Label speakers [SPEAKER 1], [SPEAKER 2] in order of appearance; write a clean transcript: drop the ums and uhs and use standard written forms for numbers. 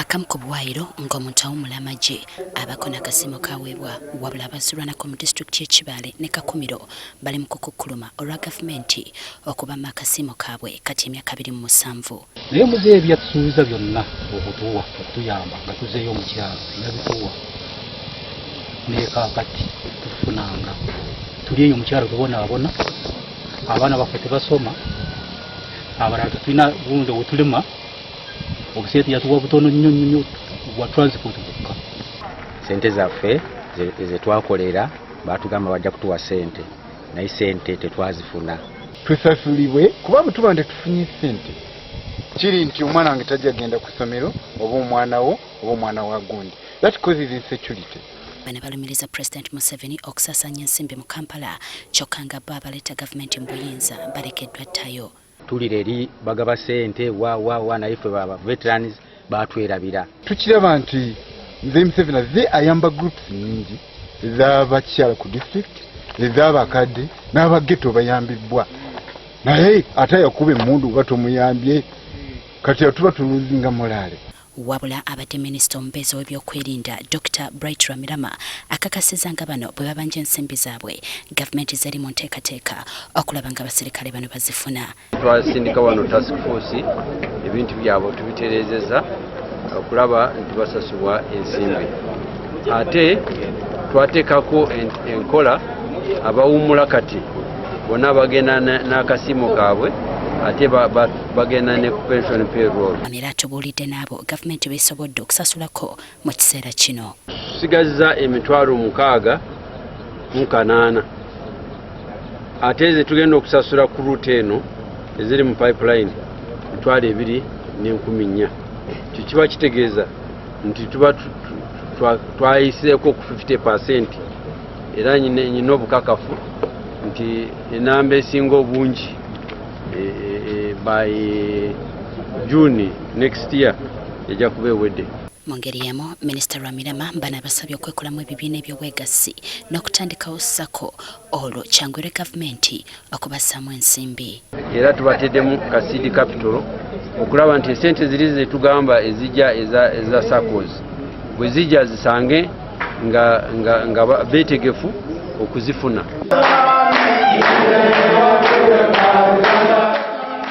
[SPEAKER 1] akamu ku bwayiro ng'omuntu awummula amagye abako n'akasiimo kaweebwa wabula abazirwanako mu disitulikiti y'Ekibale ne Kakumiro bali mu kukukkuluma olwa gavumenti okubamu akasiimo kaabwe kati emyaka 27.
[SPEAKER 2] naye muzeeyi ebyatusuubiza byonna okutuwa okutuyamba nga tuzeeyo omukyalo yabituwa naye kaakati tufunanga tuli eyo omukyalo tubonaabona abaana baffe tebasoma abalala tetulina bundi wetulema obusente yatuwa butono nnyo bwa transport bukka.
[SPEAKER 3] Sente zaffe ze twakolera batugamba bajja kutuwa sente naye sente tetwazifuna.
[SPEAKER 4] Tusasulibwe kuba mutuba ntetufunye sente kiri nti omwana wange tajja genda ku ssomero oba omwana wo oba omwana wa gundi. That causes insecurity.
[SPEAKER 1] Bano balumiriza President Museveni okusasanya ensimbi mu Kampala kyokka nga bo abaleeta gavumenti mu buyinza balekeddwa ttayo.
[SPEAKER 3] Tulire eri bagaba sente wa naye ffe baba veterans batwerabira.
[SPEAKER 4] Tukiraba nti nze Museveni azze ayamba groups nyingi ez'abakyala ku district ez'abakadde n'abageto bayambibwa naye ate yakuba emmundu nga tomuyambye kati tuba tuluzinga morale.
[SPEAKER 1] Wabula abadde minisita omubeezi w'ebyokwerinda Dr. Bright Ramirama akakasiza nga bano bwe babanja ensimbi zaabwe gavumenti zeri mu nteekateeka okulaba nga abaserikale bano bazifuna.
[SPEAKER 5] Twasindika wano task force ebintu byabwe tubitereezeza okulaba nti basasulwa ensimbi ate twateekako enkola abawummula kati bonna bagenda n'akasiimo kaabwe ate bagenda ne pension payroll.
[SPEAKER 1] Era tubuulidde n'abo gavumenti beesobodde okusasulako mu kiseera kino.
[SPEAKER 5] Tusigazza emitwalo 68 ate ze tugenda okusasula ku route eno eziri mu pipeline mitwalo 2,400. Kikiba kitegeeza nti tuba twayiseeko ku 50% era nyina obukakafu nti enamba esinga obungi by June next year ejja kuba ewedde.
[SPEAKER 1] Mu ngeri y'emu minisita Ramirama bano abasabye okwekolamu ebibiina eby'obwegassi n'okutandikawo sako olwo kyangwire gavumenti okubassaamu ensimbi.
[SPEAKER 5] Era tubateddemu ka seed capital okulaba nti esente ziri ze tugamba ezijja eza SACCOs bwe zijja zisange nga beetegefu okuzifuna.